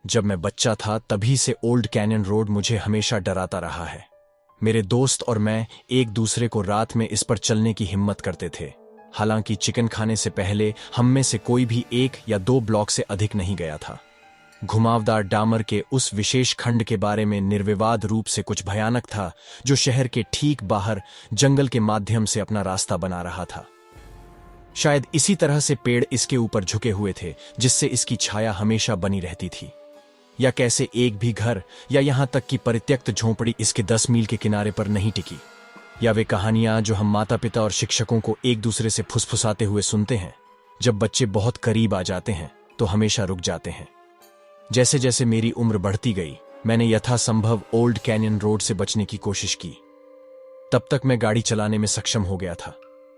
जब मैं बच्चा था तभी से ओल्ड कैनियन रोड मुझे हमेशा डराता रहा है। मेरे दोस्त और मैं एक दूसरे को रात में इस पर चलने की हिम्मत करते थे। हालांकि चिकन खाने से पहले हम में से कोई भी 1 या 2 ब्लॉक से अधिक नहीं गया था। घुमावदार डामर के उस विशेष खंड के बारे में निर्विवाद रूप से कुछ भयानक था, जो शहर के ठीक बाहर जंगल के माध्यम से अपना रास्ता बना रहा था। शायद इसी तरह से पेड़ इसके ऊपर झुके हुए थे, जिससे इसकी छाया हमेशा बनी रहती थी। या कैसे एक भी घर या यहां तक कि परित्यक्त झोंपड़ी इसके 10 मील के किनारे पर नहीं टिकी। या वे कहानियां जो हम माता पिता और शिक्षकों को एक दूसरे से फुसफुसाते हुए सुनते हैं, जब बच्चे बहुत करीब आ जाते हैं तो हमेशा रुक जाते हैं। जैसे जैसे मेरी उम्र बढ़ती गई, मैंने यथासंभव ओल्ड कैनियन रोड से बचने की कोशिश की। तब तक मैं गाड़ी चलाने में सक्षम हो गया था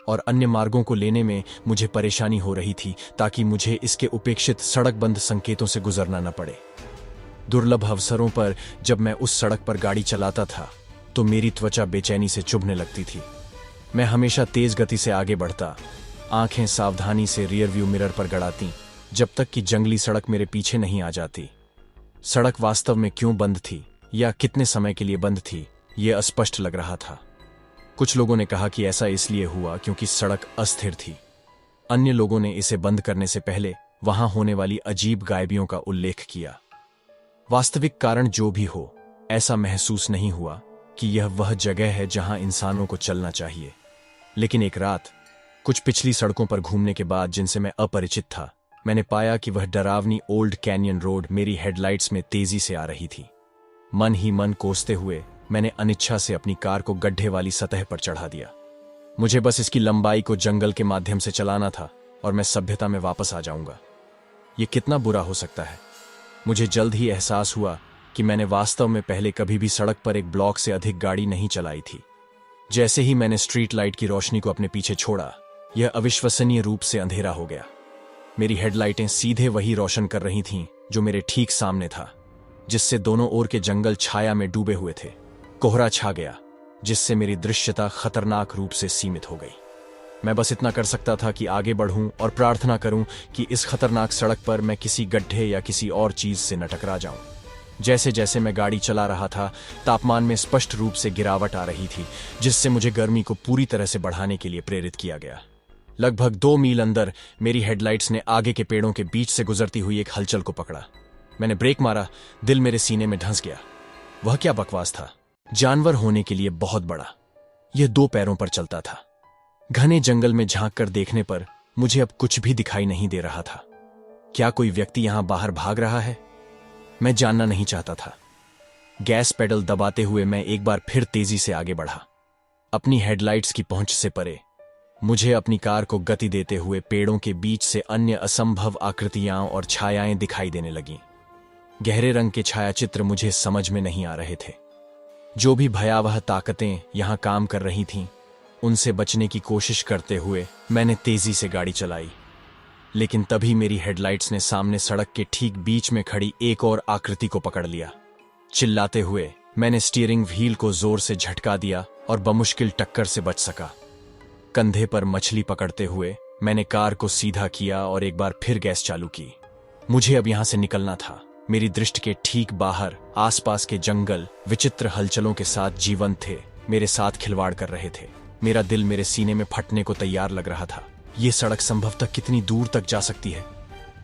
और अन्य मार्गों को लेने में मुझे परेशानी हो रही थी, ताकि मुझे इसके उपेक्षित सड़कबंद संकेतों से गुजरना न पड़े। दुर्लभ अवसरों पर जब मैं उस सड़क पर गाड़ी चलाता था तो मेरी त्वचा बेचैनी से चुभने लगती थी। मैं हमेशा तेज गति से आगे बढ़ता, आंखें सावधानी से रियर व्यू मिरर पर गड़ाती, जब तक कि जंगली सड़क मेरे पीछे नहीं आ जाती। सड़क वास्तव में क्यों बंद थी या कितने समय के लिए बंद थी, यह अस्पष्ट लग रहा था। कुछ लोगों ने कहा कि ऐसा इसलिए हुआ क्योंकि सड़क अस्थिर थी। अन्य लोगों ने इसे बंद करने से पहले वहां होने वाली अजीब गायबियों का उल्लेख किया। वास्तविक कारण जो भी हो, ऐसा महसूस नहीं हुआ कि यह वह जगह है जहां इंसानों को चलना चाहिए। लेकिन एक रात कुछ पिछली सड़कों पर घूमने के बाद, जिनसे मैं अपरिचित था, मैंने पाया कि वह डरावनी ओल्ड कैनियन रोड मेरी हेडलाइट्स में तेजी से आ रही थी। मन ही मन कोसते हुए मैंने अनिच्छा से अपनी कार को गड्ढे वाली सतह पर चढ़ा दिया। मुझे बस इसकी लंबाई को जंगल के माध्यम से चलाना था और मैं सभ्यता में वापस आ जाऊंगा। यह कितना बुरा हो सकता है। मुझे जल्द ही एहसास हुआ कि मैंने वास्तव में पहले कभी भी सड़क पर एक ब्लॉक से अधिक गाड़ी नहीं चलाई थी। जैसे ही मैंने स्ट्रीट लाइट की रोशनी को अपने पीछे छोड़ा, यह अविश्वसनीय रूप से अंधेरा हो गया। मेरी हेडलाइटें सीधे वही रोशन कर रही थीं जो मेरे ठीक सामने था, जिससे दोनों ओर के जंगल छाया में डूबे हुए थे। कोहरा छा गया, जिससे मेरी दृश्यता खतरनाक रूप से सीमित हो गई। मैं बस इतना कर सकता था कि आगे बढ़ूं और प्रार्थना करूं कि इस खतरनाक सड़क पर मैं किसी गड्ढे या किसी और चीज से न टकरा जाऊं। जैसे जैसे मैं गाड़ी चला रहा था, तापमान में स्पष्ट रूप से गिरावट आ रही थी, जिससे मुझे गर्मी को पूरी तरह से बढ़ाने के लिए प्रेरित किया गया। लगभग 2 मील अंदर मेरी हेडलाइट्स ने आगे के पेड़ों के बीच से गुजरती हुई एक हलचल को पकड़ा। मैंने ब्रेक मारा, दिल मेरे सीने में धंस गया। वह क्या बकवास था। जानवर होने के लिए बहुत बड़ा। यह 2 पैरों पर चलता था। घने जंगल में झांक कर देखने पर मुझे अब कुछ भी दिखाई नहीं दे रहा था। क्या कोई व्यक्ति यहां बाहर भाग रहा है? मैं जानना नहीं चाहता था। गैस पेडल दबाते हुए मैं एक बार फिर तेजी से आगे बढ़ा। अपनी हेडलाइट्स की पहुंच से परे मुझे अपनी कार को गति देते हुए पेड़ों के बीच से अन्य असंभव आकृतियां और छायाएं दिखाई देने लगीं। गहरे रंग के छायाचित्र मुझे समझ में नहीं आ रहे थे। जो भी भयावह ताकतें यहां काम कर रही थीं, उनसे बचने की कोशिश करते हुए मैंने तेजी से गाड़ी चलाई। लेकिन तभी मेरी हेडलाइट्स ने सामने सड़क के ठीक बीच में खड़ी एक और आकृति को पकड़ लिया। चिल्लाते हुए मैंने स्टीयरिंग व्हील को जोर से झटका दिया और बमुश्किल टक्कर से बच सका। कंधे पर मछली पकड़ते हुए मैंने कार को सीधा किया और एक बार फिर गैस चालू की। मुझे अब यहां से निकलना था। मेरी दृष्टि के ठीक बाहर आसपास के जंगल विचित्र हलचलों के साथ जीवंत थे, मेरे साथ खिलवाड़ कर रहे थे। मेरा दिल मेरे सीने में फटने को तैयार लग रहा था। यह सड़क संभवतः कितनी दूर तक जा सकती है।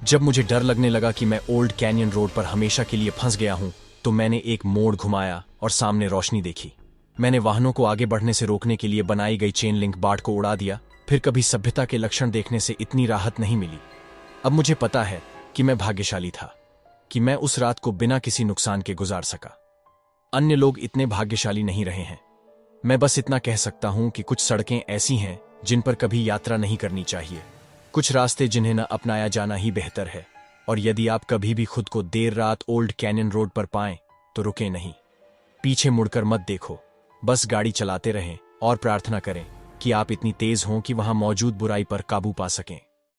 जब मुझे डर लगने लगा कि मैं ओल्ड कैनियन रोड पर हमेशा के लिए फंस गया हूं, तो मैंने एक मोड़ घुमाया और सामने रोशनी देखी। मैंने वाहनों को आगे बढ़ने से रोकने के लिए बनाई गई चेन लिंक बाड़ को उड़ा दिया। फिर कभी सभ्यता के लक्षण देखने से इतनी राहत नहीं मिली। अब मुझे पता है कि मैं भाग्यशाली था कि मैं उस रात को बिना किसी नुकसान के गुजार सका। अन्य लोग इतने भाग्यशाली नहीं रहे हैं। मैं बस इतना कह सकता हूं कि कुछ सड़कें ऐसी हैं जिन पर कभी यात्रा नहीं करनी चाहिए। कुछ रास्ते जिन्हें न अपनाया जाना ही बेहतर है। और यदि आप कभी भी खुद को देर रात ओल्ड कैनियन रोड पर पाएं, तो रुकें नहीं। पीछे मुड़कर मत देखो। बस गाड़ी चलाते रहें और प्रार्थना करें कि आप इतनी तेज हों कि वहां मौजूद बुराई पर काबू पा सकें।